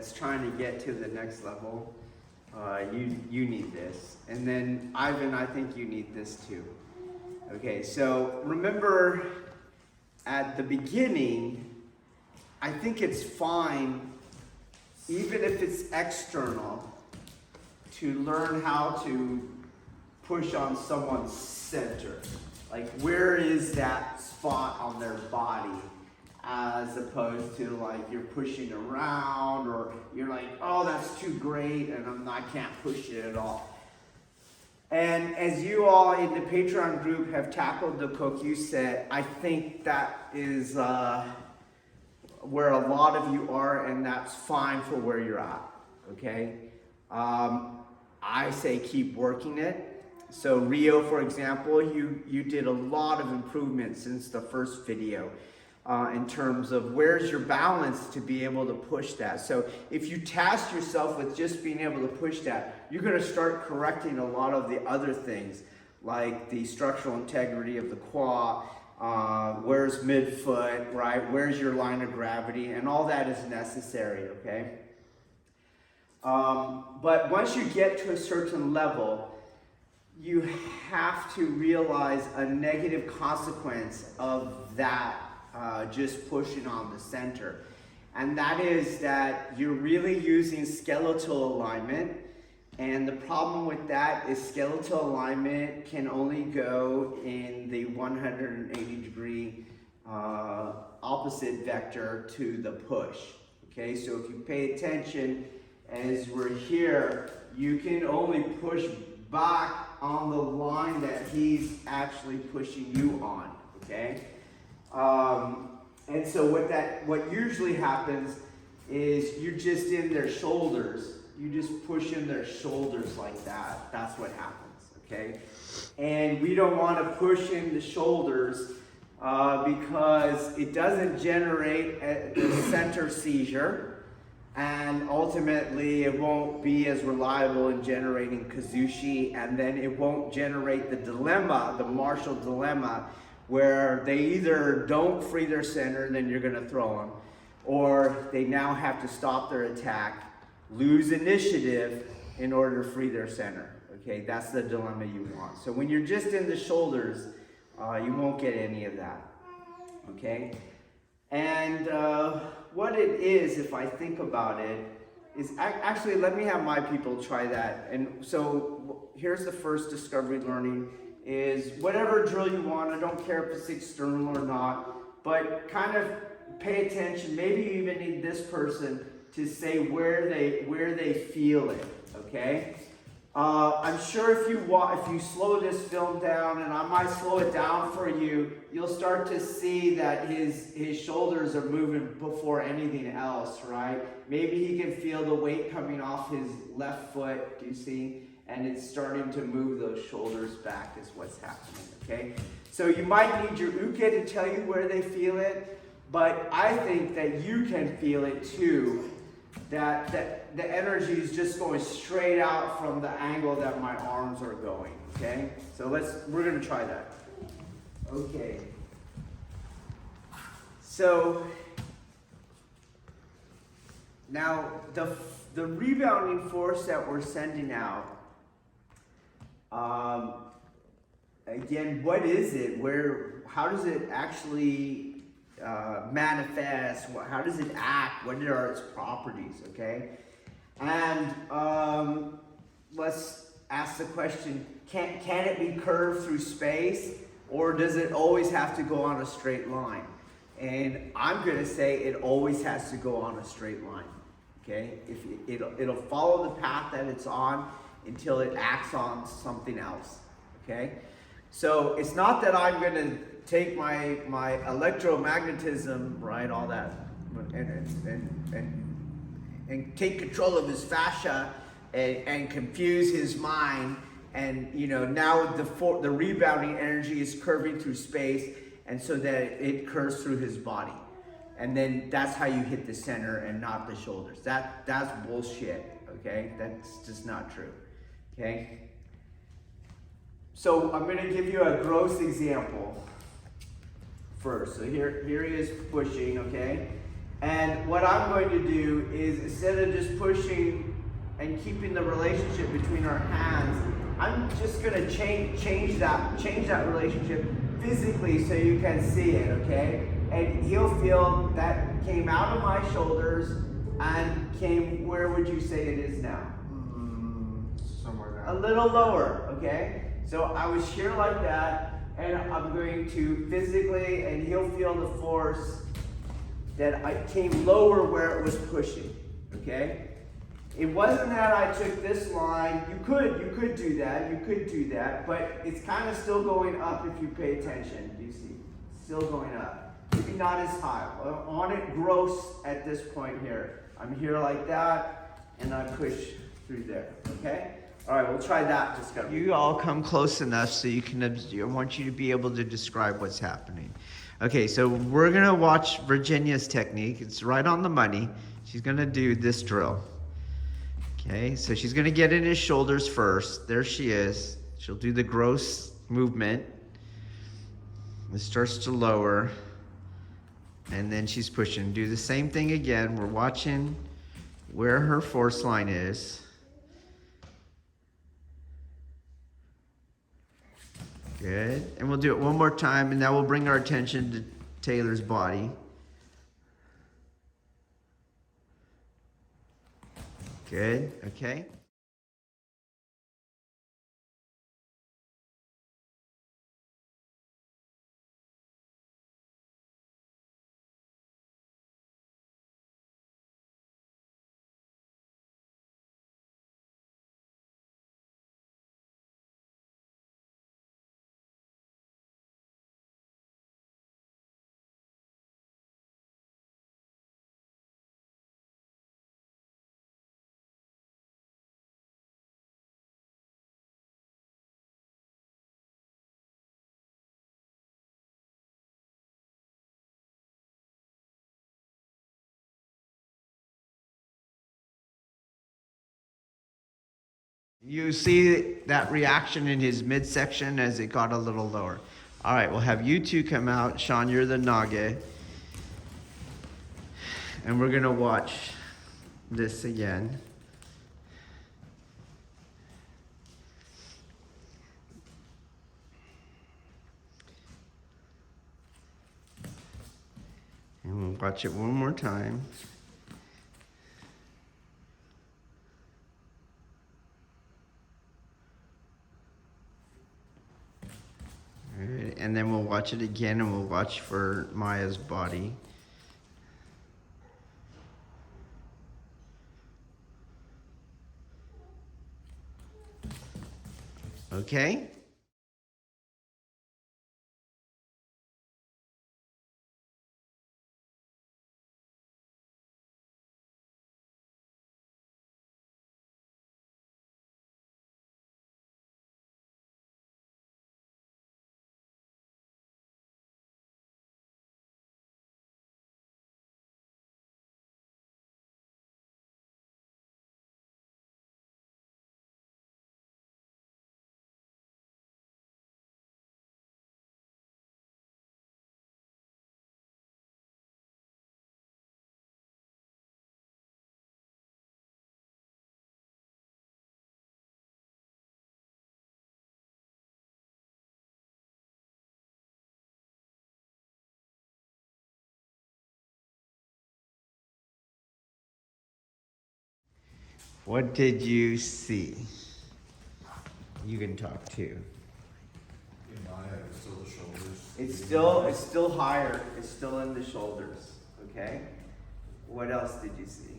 that's trying to get to the next level, you need this. And then Ivan, I think you need this too. Okay, so remember at the beginning, I think it's fine, even if it's external, to learn how to push on someone's center. Like, where is that spot on their body, as opposed to like you're pushing around, or you're like, oh, that's too great and I can't push it at all. And as you all in the Patreon group have tackled the Kokyu set, I think that is where a lot of you are, and that's fine for where you're at, okay? I say keep working it. So Rio, for example, you did a lot of improvement since the first video in terms of where's your balance to be able to push that. So if you task yourself with just being able to push that, you're going to start correcting a lot of the other things, like the structural integrity of the quad, where's midfoot, right? Where's your line of gravity? And all that is necessary, okay? But once you get to a certain level, you have to realize a negative consequence of that just pushing on the center. And that is that you're really using skeletal alignment. And the problem with that is skeletal alignment can only go in the 180 degree opposite vector to the push. Okay, so if you pay attention as we're here, you can only push back on the line that he's actually pushing you on, okay? And so what usually happens is you're just in their shoulders. You just push in their shoulders like that. That's what happens, okay? And we don't want to push in the shoulders because it doesn't generate the center seizure. And ultimately, it won't be as reliable in generating kazushi, and then it won't generate the dilemma, the martial dilemma, where they either don't free their center, then you're going to throw them, or they now have to stop their attack, lose initiative in order to free their center. Okay, that's the dilemma you want. So when you're just in the shoulders, you won't get any of that. Okay, and what it is, if I think about it, is actually, let me have my people try that. And so here's the first discovery learning, is whatever drill you want, I don't care if it's external or not, but kind of pay attention. Maybe you even need this person to say where they feel it, okay? I'm sure if you slow this film down, and I might slow it down for you, you'll start to see that his shoulders are moving before anything else, right? Maybe he can feel the weight coming off his left foot, do you see? And it's starting to move those shoulders back is what's happening, okay? So you might need your uke to tell you where they feel it, but I think that you can feel it too, that the energy is just going straight out from the angle that my arms are going, okay? So we're gonna try that. Okay. So now the rebounding force that we're sending out, again, what is it? How does it actually manifest? How does it act? What are its properties, okay? And let's ask the question, can it be curved through space, or does it always have to go on a straight line? And I'm going to say it always has to go on a straight line, okay? It'll follow the path that it's on until it acts on something else, okay? So it's not that I'm going to take my electromagnetism, right, all that, and take control of his fascia and confuse his mind, and now the rebounding energy is curving through space, and so that it curves through his body, and then that's how you hit the center and not the shoulders. That's bullshit, okay? That's just not true, okay? So I'm going to give you a gross example first. So here he is pushing, okay? And what I'm going to do is, instead of just pushing and keeping the relationship between our hands, I'm just gonna change that relationship physically so you can see it, okay? And he'll feel that came out of my shoulders and came, where would you say it is now? Somewhere down. A little lower, okay? So I was here like that, and I'm going to physically, and he'll feel the force that I came lower where it was pushing, okay? It wasn't that I took this line. You could do that, but it's kind of still going up if you pay attention. Do you see? Still going up. Maybe not as high. On it gross at this point here. I'm here like that, and I push through there, okay? All right, we'll try that discovery. You all come close enough so you can observe. I want you to be able to describe what's happening. Okay, so we're gonna watch Virginia's technique. It's right on the money. She's gonna do this drill. Okay, so she's gonna get in his shoulders first. There she is. She'll do the gross movement. It starts to lower. And then she's pushing. Do the same thing again. We're watching where her force line is. Good. And we'll do it one more time, and that will bring our attention to Taylor's body. Good. Okay. You see that reaction in his midsection as it got a little lower. All right, we'll have you two come out. Sean, you're the Nage. And we're gonna watch this again. And we'll watch it one more time. And then we'll watch it again, and we'll watch for Maya's body. Okay? What did you see? You can talk too. In my head, it's still the shoulders. It's still higher. It's still in the shoulders. Okay. What else did you see?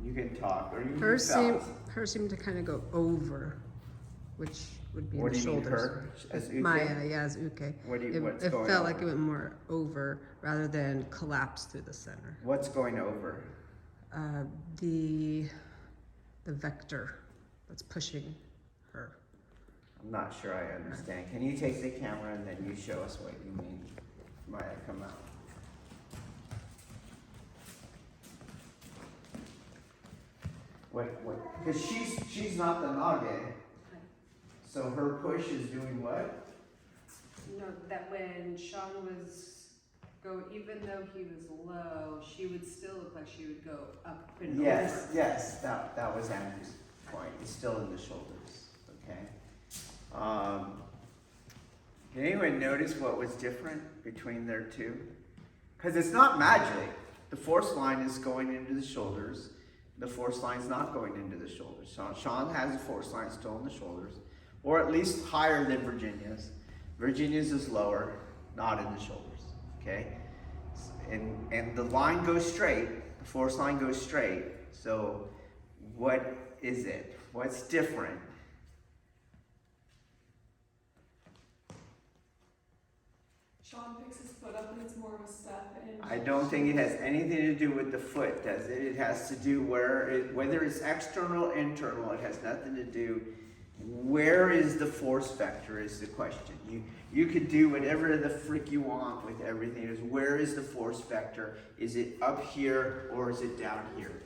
You can talk, or you Hers can seemed to kind of go over, which would be What in do the you mean, shoulders. her? As uke? Maya, yeah, as uke. What's It going felt like over? it went more over rather than collapse through the center. What's going over? The vector that's pushing her. I'm not sure I understand. Can you take the camera and then you show us what you mean? Maya, come out. What? Because she's not the Nage. So her push is doing what? No, that when Sean was go, even though he was low, she would still look like she would go up and Yes, over. yes, that was Andrew's point. It's still in the shoulders, okay? Did anyone notice what was different between their two? Because it's not magic. The force line is going into the shoulders. The force line is not going into the shoulders. So Sean has a force line still in the shoulders, or at least higher than Virginia's. Virginia's is lower, not in the shoulders, okay? And the line goes straight, the force line goes straight. So what is it? What's different? Sean picks his foot up and it's more of a step. And I don't think it has anything to do with the foot, does it? It has to do whether it's external or internal, it has nothing to do. Where is the force vector is the question. You could do whatever the frick you want with everything. Is where is the force vector? Is it up here or is it down here?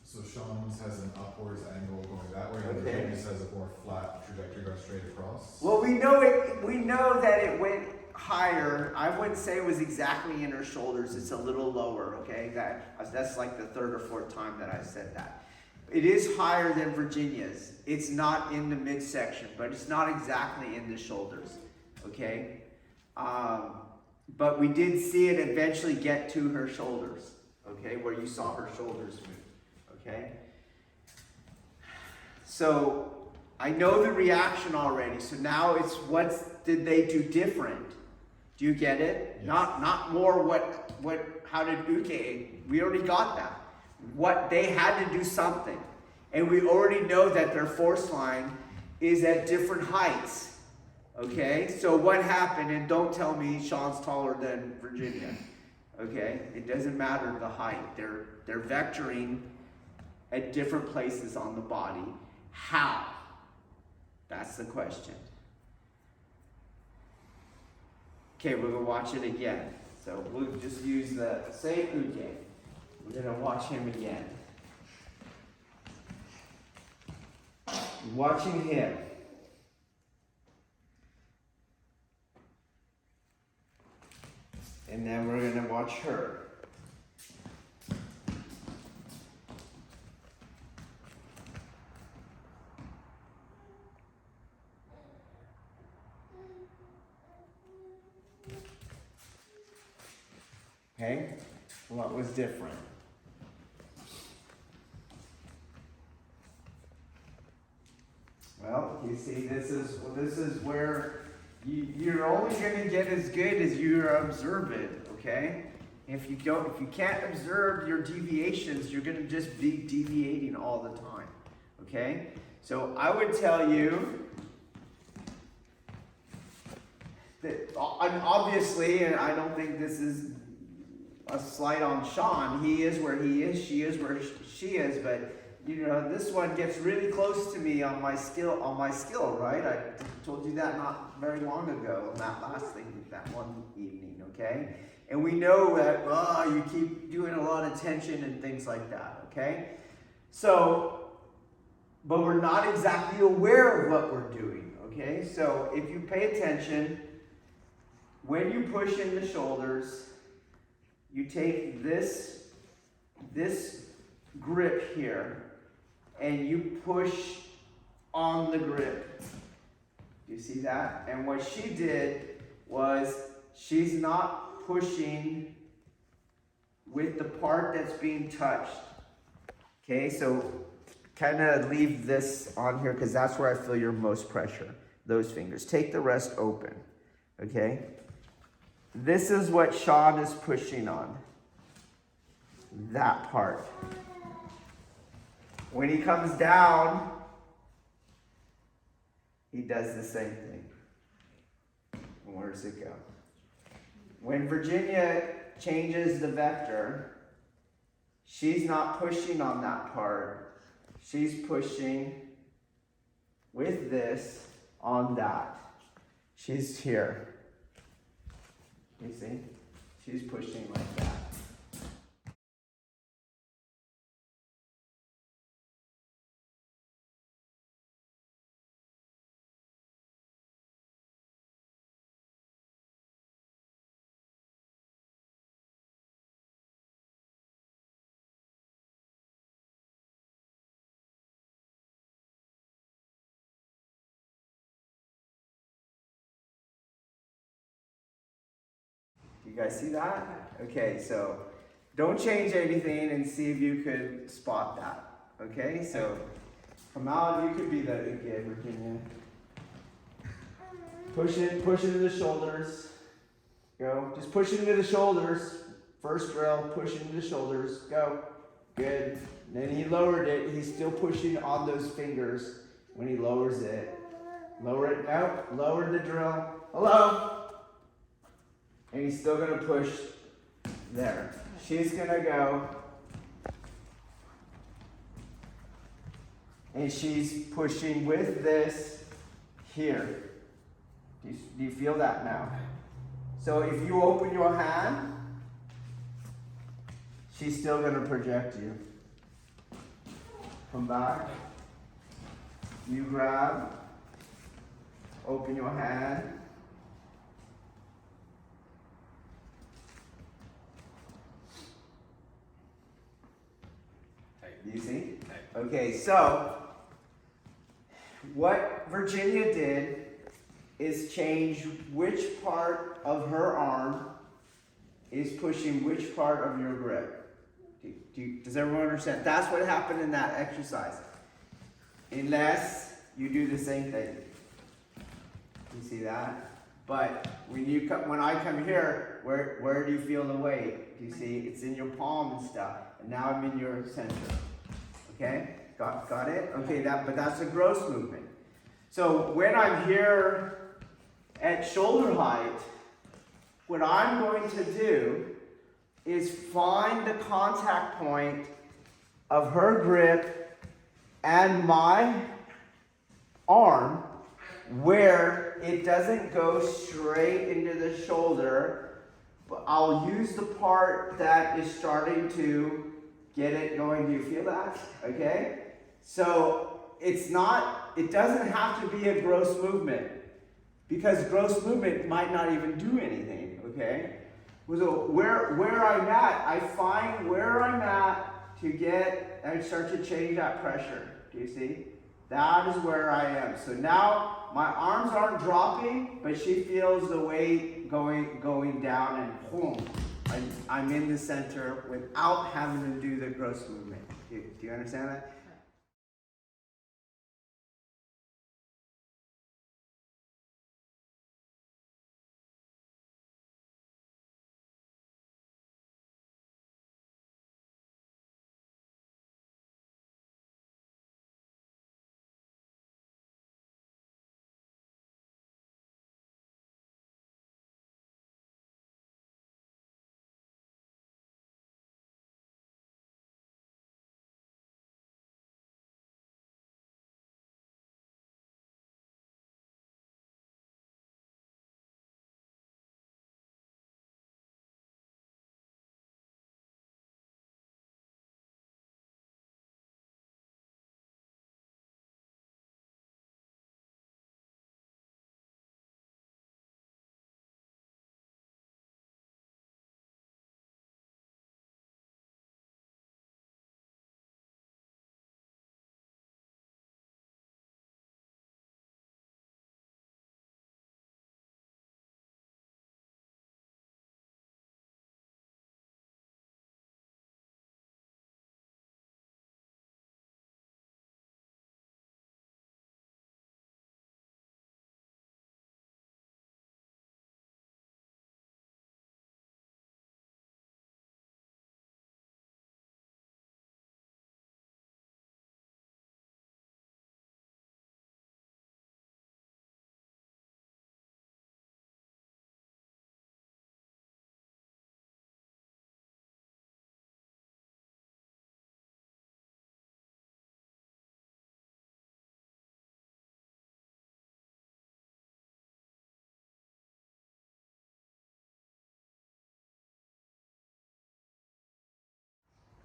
So Sean's has an upwards angle going that way, and Okay. Virginia's has a more flat trajectory going straight across. Well, we know that it went higher. I wouldn't say it was exactly in her shoulders. It's a little lower, okay? That's like the third or fourth time that I said that. It is higher than Virginia's. It's not in the midsection, but it's not exactly in the shoulders, okay? But we did see it eventually get to her shoulders, okay? Where you saw her shoulders move, okay? So I know the reaction already. So now it's what did they do different? Do you get it? Yes. Not more how did Uke, we already got that. What they had to do something. And we already know that their force line is at different heights. Okay? So what happened, and don't tell me Sean's taller than Virginia. Okay? It doesn't matter the height. They're vectoring at different places on the body. How? That's the question. Okay, we're gonna watch it again. So we'll just use the same Uke. We're gonna watch him again. Watching him. And then we're gonna watch her. Okay? What was different? Well, you see, this is where you're only going to get as good as you observe it. Okay? If you can't observe your deviations, you're going to just be deviating all the time. Okay? So I would tell you that, and obviously, and I don't think this is a slight on Sean. He is where he is. She is where she is. But you know, this one gets really close to me on my skill. Right? I told you that not very long ago. On that last thing, that one evening. Okay. And we know that you keep doing a lot of tension and things like that. Okay. So, but we're not exactly aware of what we're doing. Okay. So if you pay attention, when you push in the shoulders, you take this grip here and you push on the grip. You see that? And what she did was she's not pushing with the part that's being touched. Okay, so kind of leave this on here because that's where I feel your most pressure. Those fingers. Take the rest open. Okay? This is what Sean is pushing on. That part. When he comes down, he does the same thing. Where does it go? When Virginia changes the vector, she's not pushing on that part. She's pushing with this on that. She's here. You see? She's pushing like that. You guys see that? Okay, so don't change anything and see if you could spot that. Okay, so Kamal, you could be the again, Virginia. Push it into the shoulders. Go. Just push it into the shoulders. First drill, push it into the shoulders. Go. Good. And then he lowered it. He's still pushing on those fingers when he lowers it. Lower it. No. Lower the drill. Hello. And he's still going to push there. She's going to go. And she's pushing with this here. Do you feel that now? So if you open your hand, she's still going to project you. Come back. You grab. Open your hand. You see? Okay, so what Virginia did is change which part of her arm is pushing which part of your grip. Does everyone understand? That's what happened in that exercise. Unless you do the same thing. You see that? But when I come here, where do you feel the weight? Do you see? It's in your palm and stuff. And now I'm in your center. Okay? Got it? Okay, but that's a gross movement. So when I'm here at shoulder height, what I'm going to do is find the contact point of her grip and my arm where it doesn't go straight into the shoulder, but I'll use the part that is starting to get it going. Do you feel that? Okay? So it doesn't have to be a gross movement, because gross movement might not even do anything, okay? So where I'm at, I find where I'm at to get and start to change that pressure. Do you see? That is where I am. So now my arms aren't dropping, but she feels the weight going down, and boom, I'm in the center without having to do the gross movement. Do you understand that?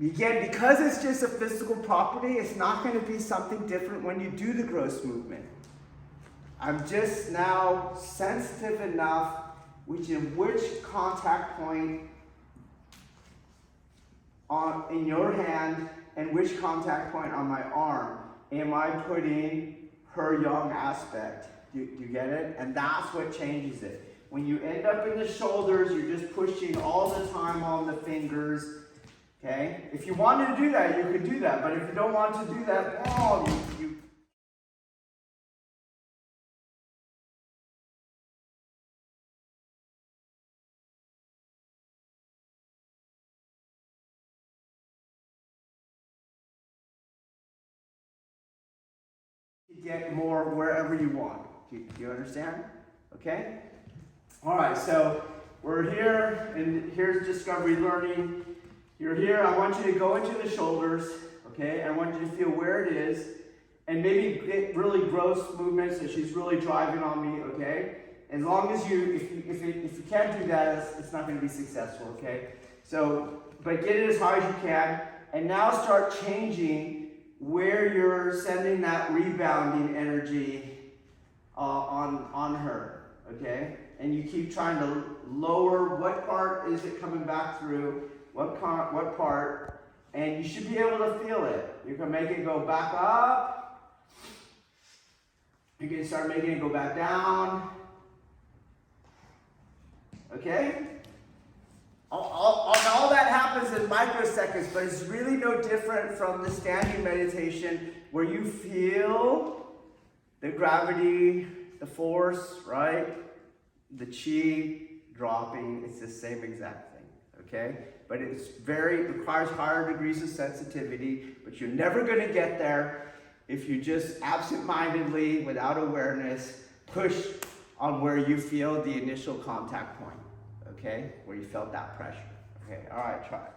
Again, because it's just a physical property, it's not going to be something different when you do the gross movement. I'm just now sensitive enough which contact point in your hand and which contact point on my arm am I putting her yang aspect. Do you get it? And that's what changes it. When you end up in the shoulders, you're just pushing all the time on the fingers. Okay? If you wanted to do that, you could do that. But if you don't want to do that, you get more wherever you want. Do you understand? Okay? All right, so we're here, and here's discovery learning. You're here, I want you to go into the shoulders, okay? I want you to feel where it is, and maybe get really gross movements that she's really driving on me, okay? As long as if you can't do that, it's not going to be successful, okay? So, but get it as high as you can, and now start changing where you're sending that rebounding energy on her, okay? And you keep trying to lower what part is it coming back through, what part, and you should be able to feel it. You can make it go back up. You can start making it go back down. Okay? All that happens in microseconds, but it's really no different from the standing meditation where you feel the gravity, the force, right? The chi dropping. It's the same exact thing, okay? But it requires higher degrees of sensitivity, but you're never going to get there if you just absent-mindedly, without awareness, push on where you feel the initial contact point. Okay, where you felt that pressure. Okay, all right, try it.